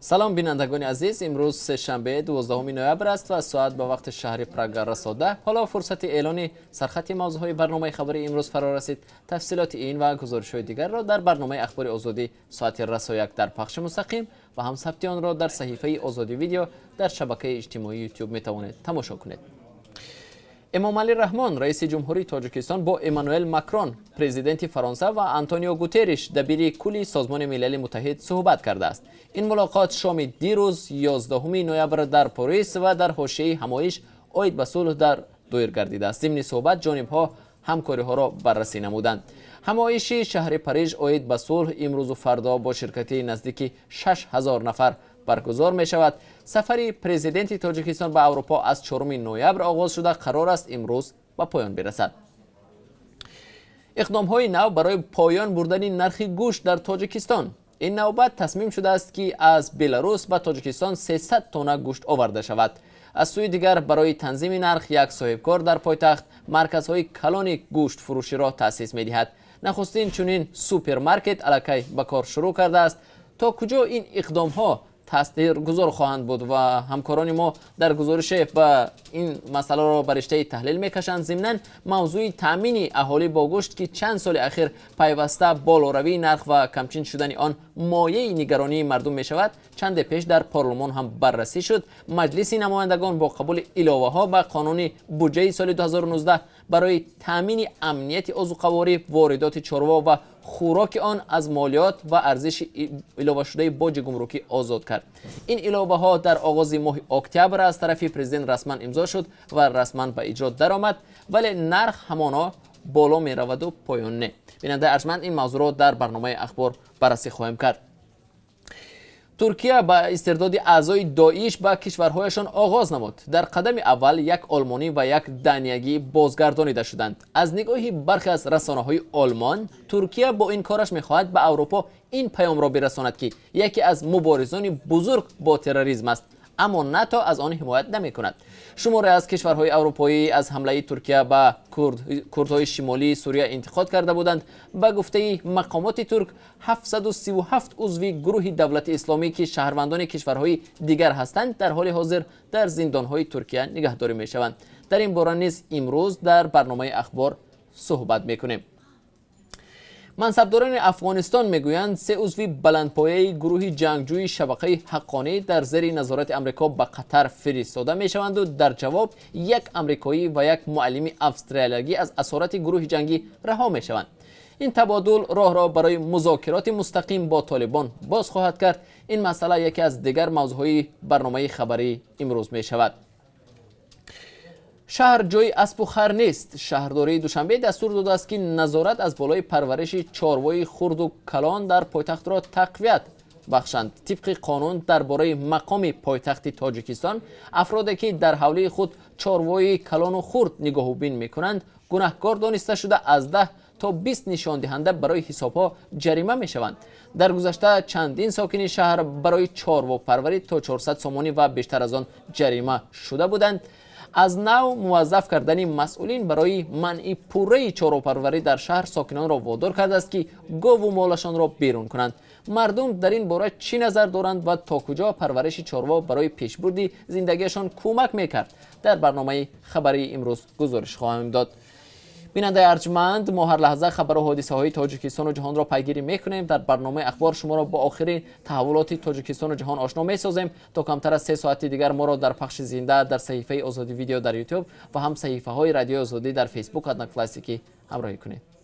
سلام بینندگان عزیز، امروز سه‌شنبه 12 نوامبر است و ساعت به وقت شهر پراگ رسیده. حالا فرصت اعلان سرخط موضوعهای برنامه خبری امروز فرا رسید. تفصیلات این و گزارش‌های دیگر را در برنامه اخبار آزادی ساعت رسا یک در پخش مستقیم و هم ثبت آن را در صحیفه آزادی ویدیو در شبکه اجتماعی یوتیوب می‌توانید تماشا کنید. امامعلی رحمان رئیس جمهوری تاجیکستان با امانوئل ماکرون پرزیدنت فرانسه و آنتونیو گوترش دبیر کل سازمان ملل متحد صحبت کرده است. این ملاقات شام دیروز 11 نوامبر در پاریس و در حاشیه همایش عید به صلح در دایر گردیده است. ضمن صحبت جانب‌ها همکاری‌ها را بررسی نمودند. همایش شهر پاریس عید به صلح امروز و فردا با شرکت نزدیک 6000 نفر برگزار می شود. سفر پرزیدنت تاجیکستان به اروپا از 4 نوامبر آغاز شده قرار است امروز به پایان برسد. اقدام‌های نو برای پایان بردن نرخ گوشت در تاجیکستان. این نوبت تصمیم شده است که از بلاروس به تاجیکستان 300 تن گوشت آورده شود. از سوی دیگر برای تنظیم نرخ یک صاحبکار در پایتخت مرکزهای کلان گوشت فروشی را تأسیس می‌دهد. نخستین چنین سوپرمارکت الکی به کار شروع کرده است. تا کجا این اقدام‌ها تاثیرگذار خواهند بود و همکاران ما در گزارش به این مسئله را به رشته تحلیل میکشند. ضمناً موضوع تامین اهالی با گوشت که چند سال اخیر پیوسته بالاروی نرخ و کمچین شدن آن مایه نگرانی مردم می شود چند پیش در پارلمان هم بررسی شد. مجلس نمایندگان با قبول علاوه ها به قانون بودجه سال 2019 برای تامین امنیت عضوقواری واردات چاروا و خوراک آن از مالیات و ارزش علاوه شده باج گمرکی آزاد کرد. این علاوه ها در آغاز ماه اکتبر از طرف پرزیدنت رسما امضا شد و رسما به اجرا درآمد، ولی نرخ همانا بالا می رود و پایان نه. بیننده ارجمند این موضوع را در برنامه اخبار بررسی خواهیم کرد. ترکیه با استرداد اعضای داعش به کشورهایشان آغاز نمود. در قدم اول یک آلمانی و یک دانیایی بازگردانیده شدند. از نگاه برخی از رسانه‌های آلمان، ترکیه با این کارش می‌خواهد به اروپا این پیام را برساند که یکی از مبارزان بزرگ با تروریسم است، اما ناتو از آن حمایت نمی‌کند. شماری از کشورهای اروپایی از حمله ترکیه به کردهای شمالی سوریه انتقاد کرده بودند. به گفته مقامات ترک 737 عضو گروه دولت اسلامی که شهروندان کشورهای دیگر هستند در حال حاضر در زندانهای ترکیه نگهداری می‌شوند. در این باره نیز امروز در برنامه اخبار صحبت می‌کنیم. منصبداران افغانستان میگویند 3 عضو بلندپایه گروه جنگجوی شبکه حقانی در زیر نظارت آمریکا به قطر فرستاده میشوند و در جواب یک آمریکایی و یک معلم استرالیایی از اسارت گروه جنگی رها میشوند. این تبادل راه را برای مذاکرات مستقیم با طالبان باز خواهد کرد. این مسئله یکی از دیگر موضوعهای برنامه خبری امروز می شود. شهر جای اسب و خر نیست. شهرداری دوشنبه دستور داده است که نظارت از بالای پرورش چاروای خرد و کلان در پایتخت را تقویت بخشند. طبق قانون درباره مقام پایتخت تاجیکستان، افرادی که در حوله خود چاروای کلان و خرد نگاه و بین میکنند گناهکار دانسته شده از 10 تا 20 نشان دهنده برای حسابها جریمه می شوند. در گذشته چندین ساکن شهر برای چاروا پروری تا 400 سومانی و بیشتر از آن جریمه شده بودند. از نو موظف کردن مسئولین برای منع پوره چاروپروری در شهر ساکنان را وادار کرده است که گاو و مالشان را بیرون کنند. مردم در این باره چی نظر دارند و تا کجا پرورش چاروا برای پیشبرد زندگیشان کمک میکرد؟ در برنامه خبری امروز گزارش خواهیم داد. بیننده ارجمند، ما هر لحظه خبر و حادثه های تاجیکستان و جهان را پیگیری میکنیم. در برنامه اخبار شما را با آخرین تحولات تاجیکستان و جهان آشنا میسازیم. تا کمتر از 3 ساعت دیگر ما را در پخش زنده در صحیفه آزادی ویدیو در یوتیوب و هم صحیفه های رادیو آزادی در فیسبوک ادنا کلاسیکی همراهی کنید.